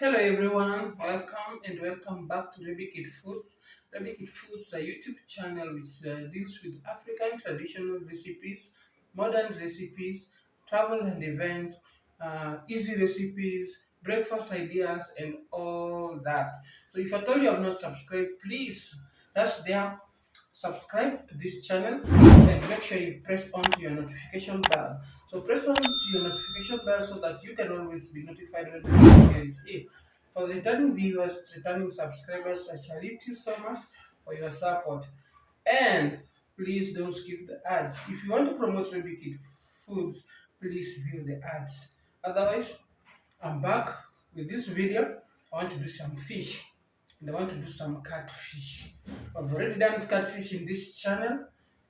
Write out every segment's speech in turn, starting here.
Hello everyone, welcome back to Rabbit Kid Foods. Rabbit Kid Foods is a YouTube channel which deals with African traditional recipes, modern recipes, travel and event, easy recipes, breakfast ideas, and all that. So if at all you have not subscribed, please that's there. Subscribe to this channel and make sure you press on to your notification bell. So press on to your notification bell so that you can always be notified when the video is here. For the returning viewers, returning subscribers, I salute you so much for your support. And please don't skip the ads. If you want to promote Ruby Kid Foods, please view the ads. Otherwise, I'm back with this video. I want to do some fish and I want to do some catfish. I've already done catfish in this channel,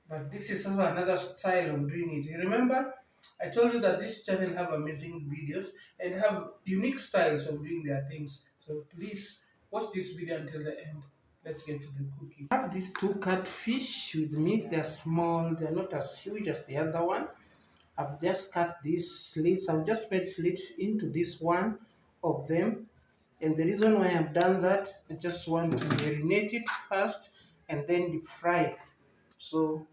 but this is also another style of doing it. You remember, I told you that this channel have amazing videos and have unique styles of doing their things. So please watch this video until the end. Let's get to the cooking. I have these two catfish with me. They're small, they're not as huge as the other one. I've just cut these slits. I've just made slits into this one of them. And the reason why I've done that, I just want to marinate it first and then deep fry it. So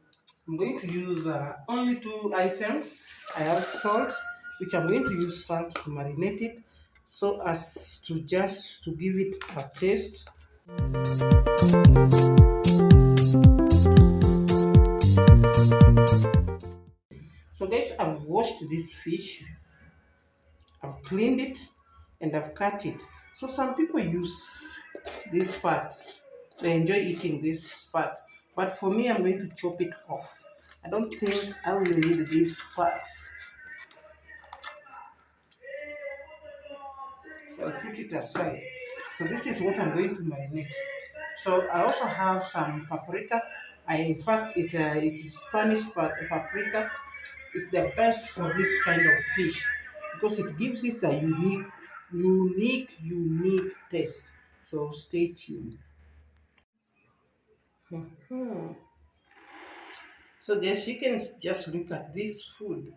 I'm going to use only two items. I have salt, which I'm going to use salt to marinate it so as to just to give it a taste. So guys, I've washed this fish, I've cleaned it, and I've cut it. So some people use this part. They enjoy eating this part. But for me, I'm going to chop it off. I don't think I will need this part. So I'll put it aside. So this is what I'm going to marinate. So I also have some paprika. In fact, it is Spanish paprika. It's the best for this kind of fish because it gives it a unique taste. So stay tuned. So guys, you can just look at this food.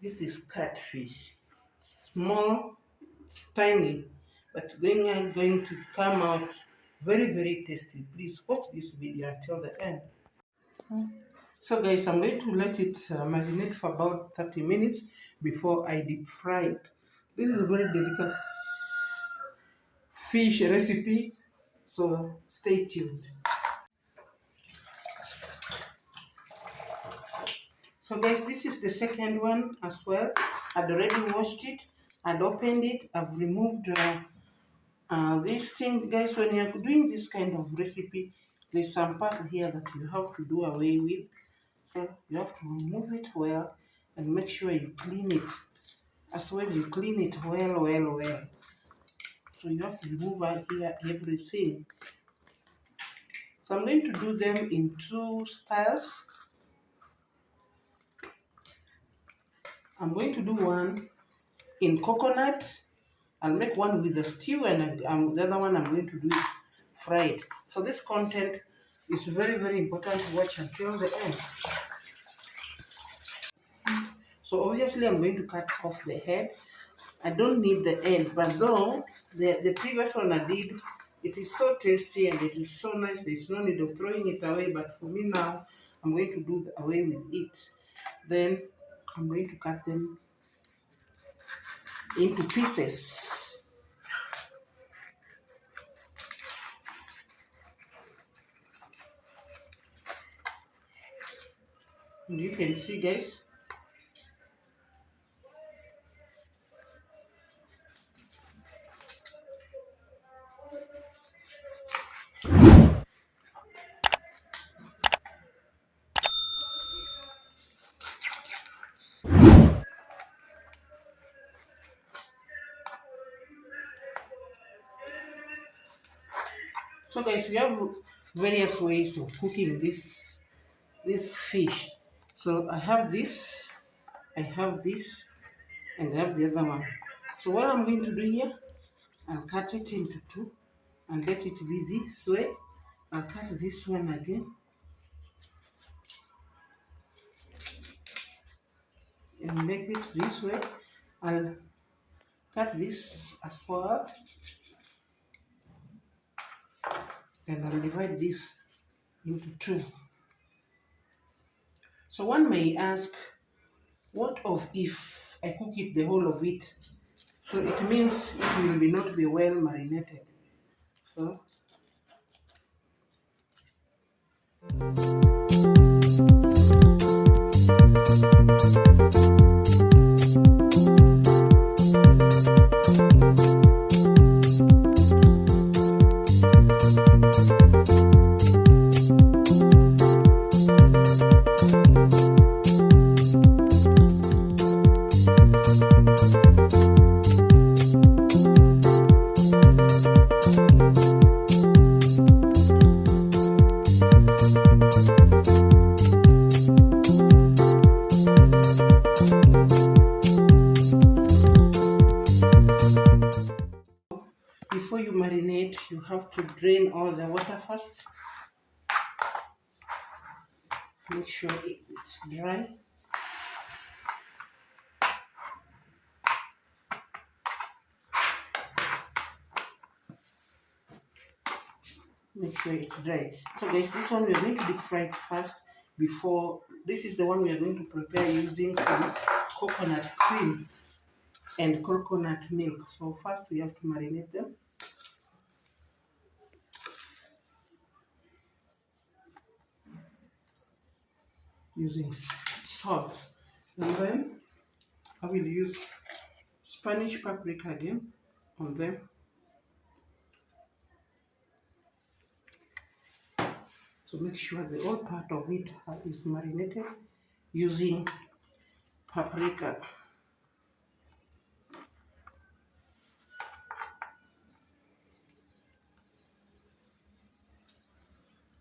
This is catfish. Small, it's tiny, but it's going to come out very tasty. Please watch this video until the end. So guys, I'm going to let it marinate for about 30 minutes before I deep fry it. This is a very delicate fish recipe, so stay tuned. So guys, this is the second one as well. I'd already washed it, I'd opened it, I've removed this thing. Guys, when you're doing this kind of recipe, there's some part here that you have to do away with. So you have to remove it well and make sure you clean it. As well, you clean it well. So you have to remove out here everything. So I'm going to do them in two styles. I'm going to do one in coconut. I'll make one with the stew, and the other one I'm going to do it fried. So this content is very important to watch until the end. So obviously I'm going to cut off the head. I don't need the end, but though the previous one I did, it is so tasty and it is so nice, there's no need of throwing it away. But for me now, I'm going to do away with it. Then I'm going to cut them into pieces. And you can see, guys, so guys, we have various ways of cooking this fish. So I have this, and I have the other one. So what I'm going to do here, I'll cut it into two and let it be this way. I'll cut this one again and make it this way. I'll cut this as well, and I'll divide this into two. So one may ask, what of if I cook it, the whole of it? So it means it will not be well marinated. So before you marinate, you have to drain all the water first. Make sure it's dry. Make sure it's dry. So guys, this one we are going to deep fry it first before. This is the one we are going to prepare using some coconut cream and coconut milk. So first we have to marinate them using salt. And then I will use Spanish paprika again on them. So make sure the whole part of it is marinated using paprika.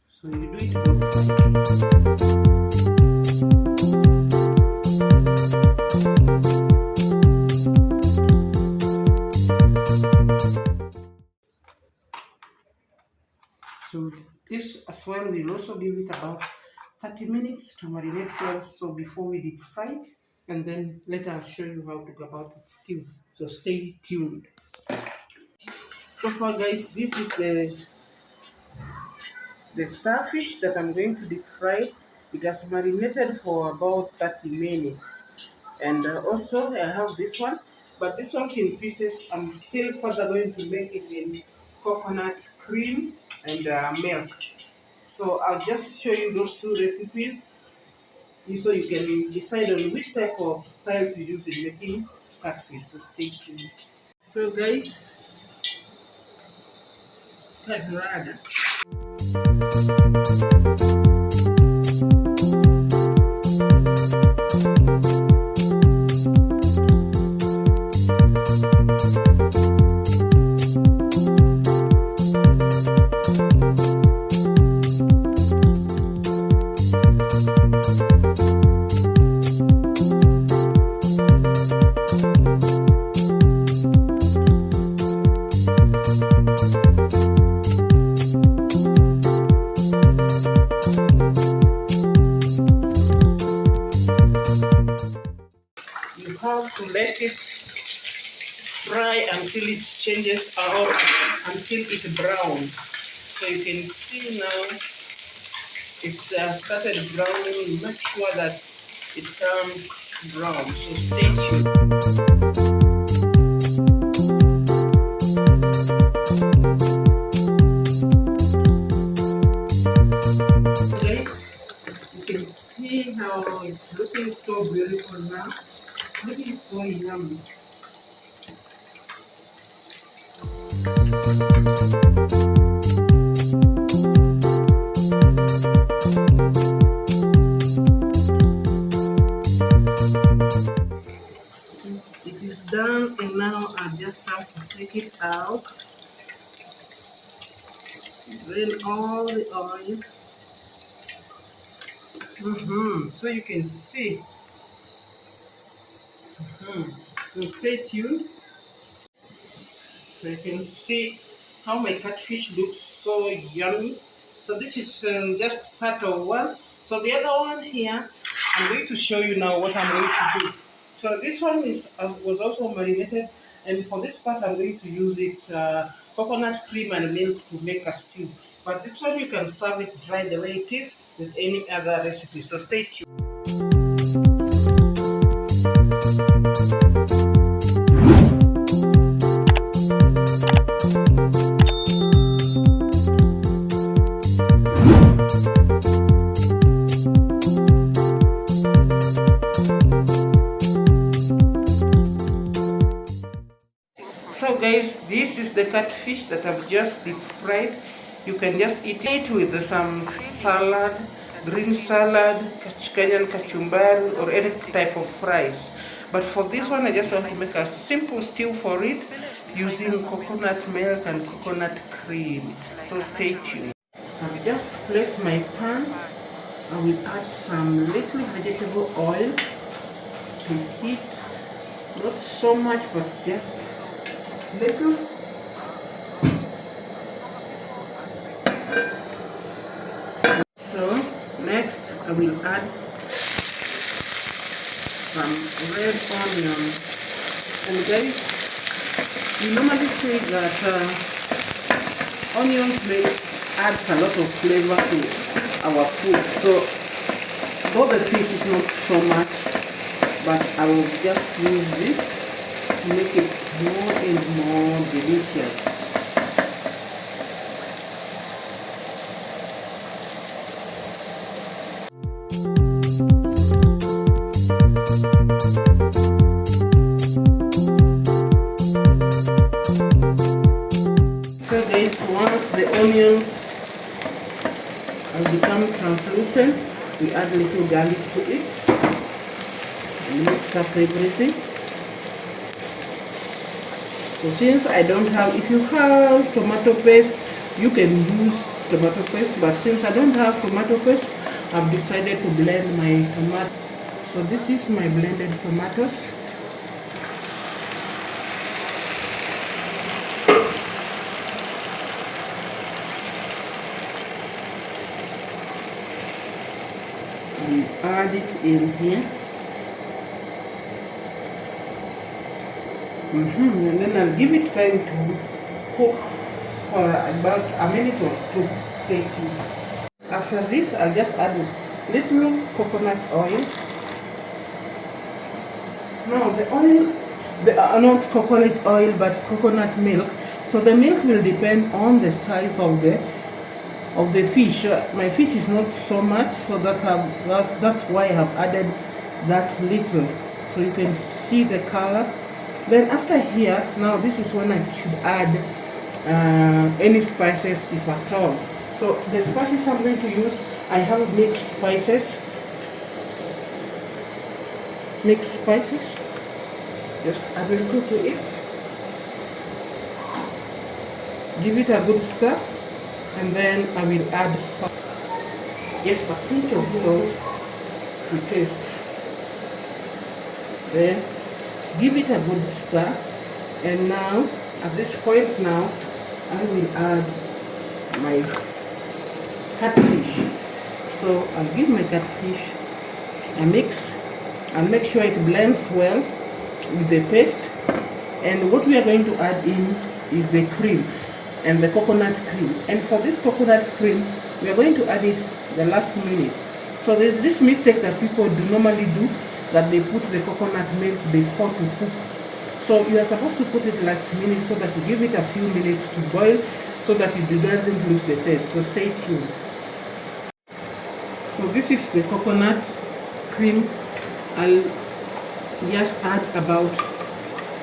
So you do it both sides. So this as well will also give it about 30 minutes to marinate well, so before we deep fry it, and then later I'll show you how to go about it still. So stay tuned. So far guys, this is the starfish that I'm going to deep fry. It has marinated for about 30 minutes. And also I have this one, but this one's in pieces. I'm still further going to make it in coconut cream and milk. So I'll just show you those two recipes so you can decide on which type of style to use in making catfish. So stay tuned. So guys, kadrada. You have to let it fry until it changes or until it browns. So you can see now it's started browning. Make sure that it turns brown. So stay tuned. Okay, you can see how it's looking so beautiful now. Looking so yummy. It is done, and now I just have to take it out. Drain all the oil. So you can see. So stay tuned. So you can see how my catfish looks so yummy. So this is just part of one. So the other one here, I'm going to show you now what I'm going to do. So this one is was also marinated And for this part, I'm going to use coconut cream and milk to make a stew. But this one you can serve it dry the way it is with any other recipe. So stay tuned. So guys, this is the catfish that I've just deep fried. You can just eat it with some salad, green salad, Kenyan kachumbari, or any type of fries. But for this one, I just want to make a simple stew for it using coconut milk and coconut cream. So stay tuned. I've just placed my pan. I will add some little vegetable oil to heat. Not so much, but just little. So next I will add some red onion. And guys, we normally say that onions may add a lot of flavor to our food. So though the fish is not so much, but I will just use this to make it more and more delicious. So guys, once the onions have become translucent, we add little garlic to it and mix up everything. So since I don't have, if you have tomato paste, you can use tomato paste, but since I don't have tomato paste, I've decided to blend my tomato. So this is my blended tomatoes. And add it in here. And then I'll give it time to cook for about a minute or two. Stay tuned. After this, I'll just add a little coconut oil. No, the oil, not coconut oil, but coconut milk. So the milk will depend on the size of the fish. My fish is not so much, so that's why I have added that little. So you can see the color. Then after here, now this is when I should add any spices if at all. So the spices I'm going to use, I have mixed spices. Just add a little to it. Give it a good stir, and then I will add salt. Just a pinch of salt to taste. Then give it a good stir, and now at this point now I will add my catfish. So I'll give my catfish a mix and make sure it blends well with the paste. And what we are going to add in is the cream and the coconut cream. And for this coconut cream, we are going to add it the last minute. So there's this mistake that people do normally do, that they put the coconut milk before to cook. So you are supposed to put it last minute so that you give it a few minutes to boil so that it doesn't lose the taste. So stay tuned. So this is the coconut cream. I'll just add about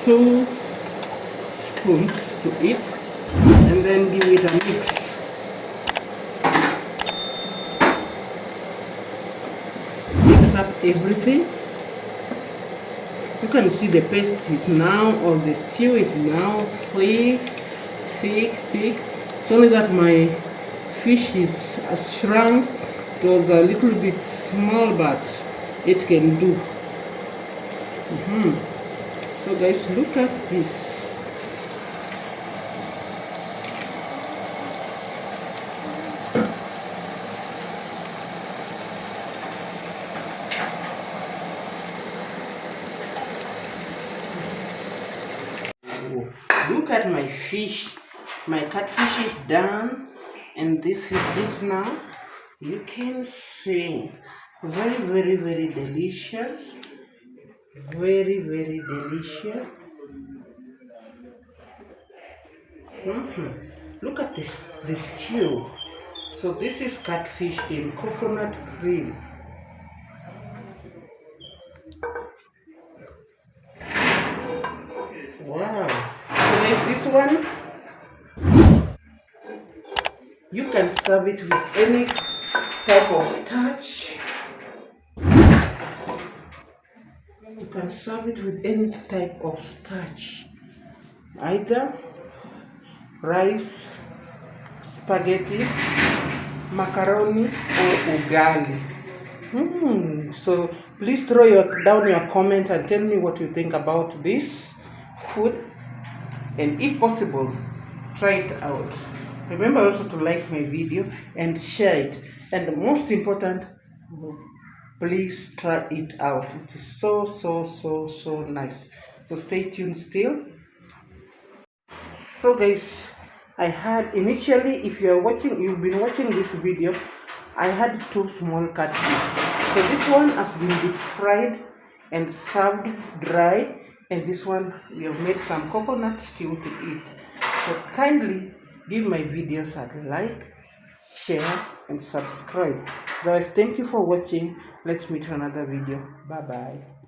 2 spoons to it and then give it a mix. Mix up everything. You can see the paste is now, or the stew is now thick. It's only that my fish is shrunk. It was a little bit small, but it can do. So guys, look at this. catfish is done, and this is it now. You can see, very, very, very delicious. Very, very delicious. Look at this, the stew. So this is catfish in coconut cream. Wow. So there's this one. You can serve it with any type of starch. You can serve it with any type of starch. Either rice, spaghetti, macaroni, or ugali. So please throw down your comment and tell me what you think about this food, and if possible, try it out. Remember also to like my video and share it, and most important, please try it out. It is so nice. So stay tuned still. So guys, I had initially, if you've been watching this video, I had 2 small catfish. So this one has been deep fried and served dry, and this one we have made some coconut stew to eat. So kindly give my videos a like, share, and subscribe. Guys, thank you for watching. Let's meet in another video. Bye bye.